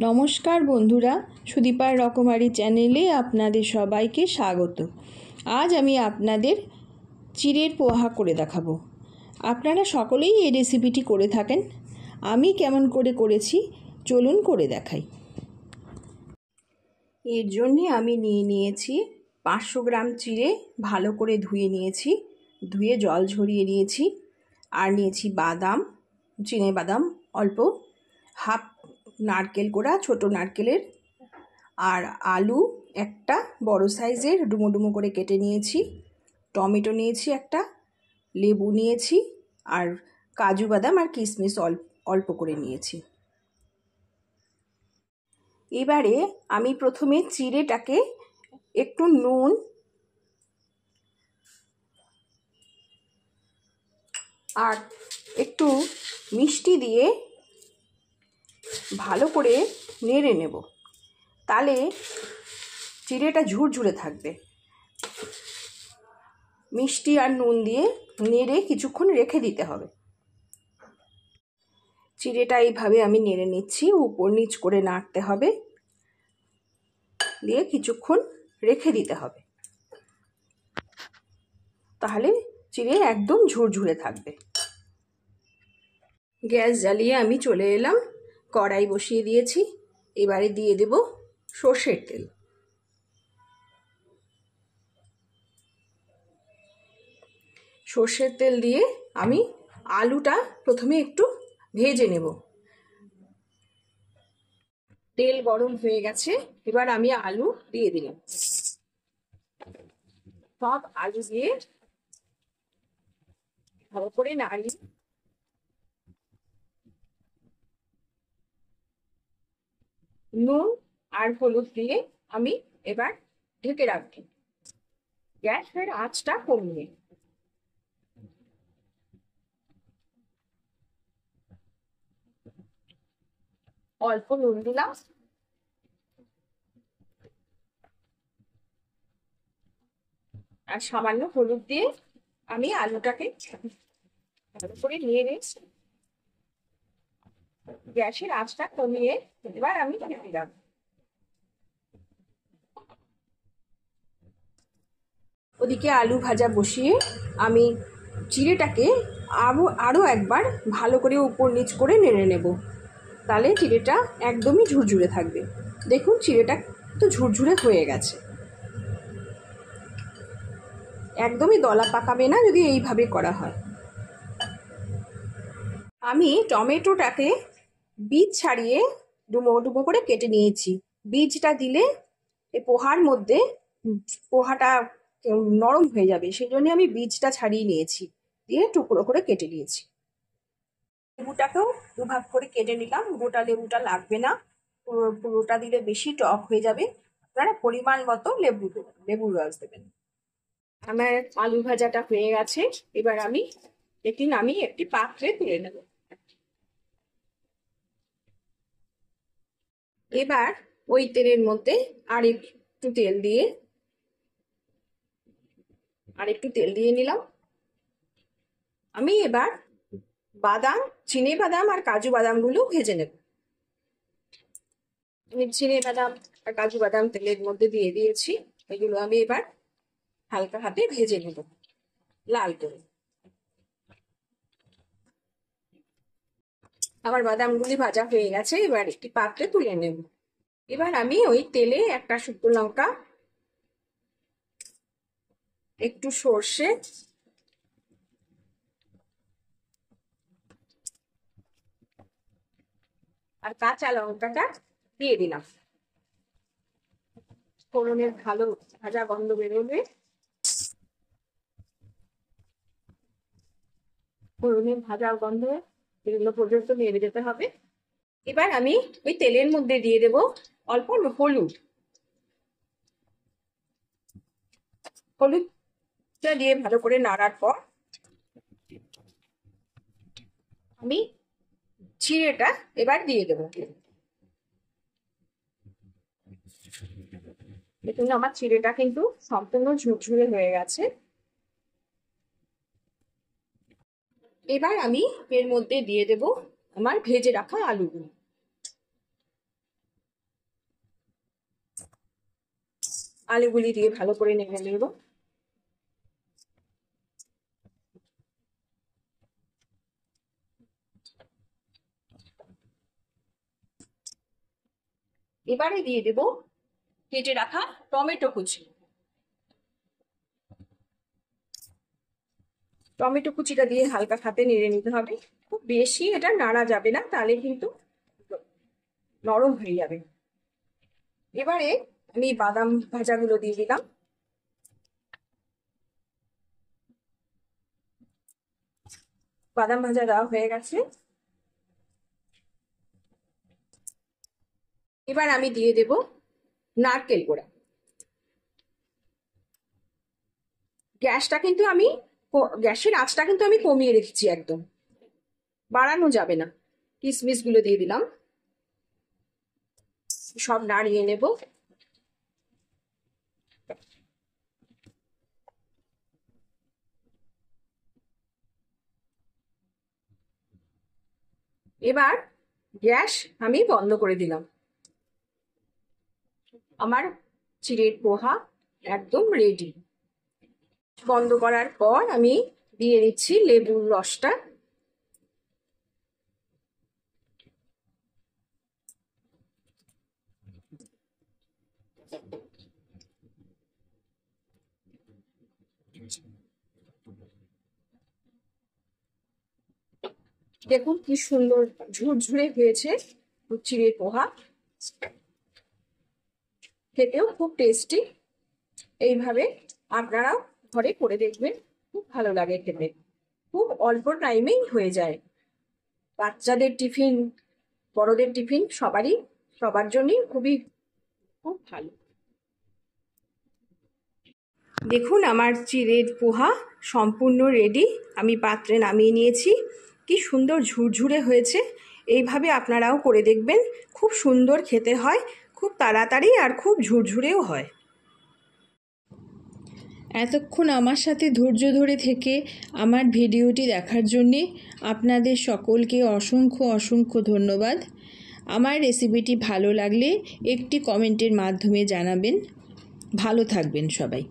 নমস্কার বন্ধুরা, সুদীপার রকমারি চ্যানেলে আপনাদের সবাইকে স্বাগত। আজ আমি আপনাদের চিড়ের পোহা করে দেখাবো। আপনারা সকলেই এই রেসিপিটি করে থাকেন। আমি কেমন করে করেছি চলুন করে দেখাই। এর জন্যে আমি নিয়েছি 500 গ্রাম চিড়ে, ভালো করে ধুয়ে নিয়েছি, ধুয়ে জল ঝরিয়ে নিয়েছি। আর নিয়েছি বাদাম, চিনে বাদাম অল্প, হাফ নারকেল কোড়া, ছোট নারকেলের, আর আলু একটা বড় সাইজের ডুমো ডুমো করে কেটে নিয়েছি, টমেটো নিয়েছি একটা, লেবু নিয়েছি, আর কাজু বাদাম আর কিশমিশ অল্প করে নিয়েছি। এবারে আমি প্রথমে চিড়েটাকে একটু নুন আর একটু মিষ্টি দিয়ে ভালো করে নেড়ে নেব, তাহলে চিড়েটা ঝুরঝুরে থাকবে। মিষ্টি আর নুন দিয়ে নেড়ে কিছুক্ষণ রেখে দিতে হবে। চিড়েটা এইভাবে আমি নেড়ে নিচ্ছি, উপর নিচ করে নাড়তে হবে, দিয়ে কিছুক্ষণ রেখে দিতে হবে, তাহলে চিড়ে একদম ঝুরঝুরে থাকবে। গ্যাস জ্বালিয়ে আমি চলে এলাম, কড়াই বসিয়ে দিয়েছি। এবারে দিয়ে দেব সর্ষের তেল। সর্ষের তেল দিয়ে আমি আলুটা প্রথমে একটু ভেজে নেব। তেল গরম হয়ে গেছে, এবার আমি আলু দিয়ে দিলাম। সব আলু দিয়ে ভালো করে নাড়িয়ে নুন আর হলুদ দিয়ে আমি এবার ঢেকে রাখবো, গ্যাসের আঁচটা কমিয়ে। অল্প নুন দিলাম, আর সামান্য হলুদ দিয়ে আমি আলুটাকে ভালো করে নেড়ে গ্যাসের আঁচটা কমিয়ে এবার আমি ঢেকে রাখবো। ওদিকে আলু ভাজা বসিয়ে আমি চিড়েটাকে আরও একবার ভালো করে উপর নিচ করে নেড়ে নেব, তাহলে চিড়েটা একদমই ঝুরঝুরে থাকবে। দেখুন চিড়েটা তো ঝুরঝুরে হয়ে গেছে, একদমই দলা পাকাবে না যদি এইভাবে করা হয়। আমি টমেটোটাকে বীজ ছাড়িয়ে ডুমো ডুমো করে কেটে নিয়েছি। বীজটা দিলে এই পোহার মধ্যে পোহাটা নরম হয়ে যাবে, সেই জন্য আমি বীজটা ছাড়িয়ে নিয়েছি, দিয়ে টুকরো করে কেটে নিয়েছি। লেবুটাকেও দুভাগ করে কেটে নিলাম। গোটা লেবুটা লাগবে না, পুরোটা দিলে বেশি টক হয়ে যাবে। আপনারা পরিমাণ মতো লেবুর রস দেবেন। আমার আলু ভাজাটা হয়ে গেছে, এবার আমি একটি পাত্রে তুলে নেব। এবার ওই তেলের মধ্যে আর একটু তেল দিয়ে নিলাম। আমি এবার চিনে বাদাম আর কাজু বাদামগুলো ভেজে নেব। আমি চিনে বাদাম আর কাজু বাদাম তেলের মধ্যে দিয়ে দিয়েছি, এগুলো আমি এবার হালকা হাতে ভেজে নেব লাল করে। আমার বাদামগুলি ভাজা হয়ে গেছে, এবার একটি পাত্রে তুলে নেব। এবার আমি ওই তেলে একটা শুকনো লঙ্কা, একটু সর্ষে, আর কাঁচা লঙ্কাটা দিয়ে দিলাম। ফোড়নের ভালো ভাজা গন্ধ বেরোবে, ফোড়নের ভাজা গন্ধ এগুলো পর্যন্ত নেড়ে যেতে হবে। এবার আমি ওই তেলের মধ্যে দিয়ে দেব অল্প হলুদটা দিয়ে ভালো করে নাড়ার পর আমি চিড়েটা এবার দিয়ে দেব। দেখুন আমার চিড়েটা কিন্তু সম্পূর্ণ ঝুরঝুরে হয়ে গেছে। এবার আমি এর মধ্যে দিয়ে দেব আমার ভেজে রাখা আলুগুলো। আলুগুলি দিয়ে ভালো করে নেড়ে নেব। এবারে দিয়ে দেব কেটে রাখা টমেটো কুচি। টমেটো কুচিটা দিয়ে হালকা হাতে নেড়ে নিতে হবে, খুব বেশি এটা নাড়া যাবে না, তাহলে কিন্তু নরম হয়ে যাবে। এবারে আমি বাদাম ভাজাগুলো দিয়ে দিলাম। বাদাম ভাজা দেওয়া হয়ে গেছে। এবার আমি দিয়ে দেব নারকেল কোড়া। গ্যাসের আঁচটা কিন্তু আমি কমিয়ে রেখেছি, একদম বাড়ানো যাবে না। কিশমিশ গুলো দিয়ে দিলাম, সব নাড়িয়ে নেব। এবার গ্যাস আমি বন্ধ করে দিলাম। আমার চিড়ের পোহা একদম রেডি। বন্ধ করার পর আমি দিয়ে দিচ্ছি লেবুর রসটা। দেখুন কি সুন্দর ঝুরঝুরে হয়েছে চিড়ের পোহা, খেতেও খুব টেস্টি। এইভাবে আপনারাও ঘরে করে দেখবেন, খুব ভালো লাগে খেতে, খুব অল্প টাইমেই হয়ে যায়। বাচ্চাদের টিফিন, বড়দের টিফিন, সবার জন্যই খুব ভালো। দেখুন আমার চিড়ের পোহা সম্পূর্ণ রেডি। আমি পাত্রে নামিয়ে নিয়েছি। কি সুন্দর ঝুরঝুরে হয়েছে। এইভাবে আপনারাও করে দেখবেন, খুব সুন্দর খেতে হয়, খুব তাড়াতাড়ি আর খুব ঝুরঝুরেও হয়। এতক্ষণ আমার সাথে ধৈর্য ধরে থেকে আমার ভিডিওটি দেখার জন্যে আপনাদের সকলকে অসংখ্য অসংখ্য ধন্যবাদ। আমার রেসিপিটি ভালো লাগলে একটি কমেন্টের মাধ্যমে জানাবেন। ভালো থাকবেন সবাই।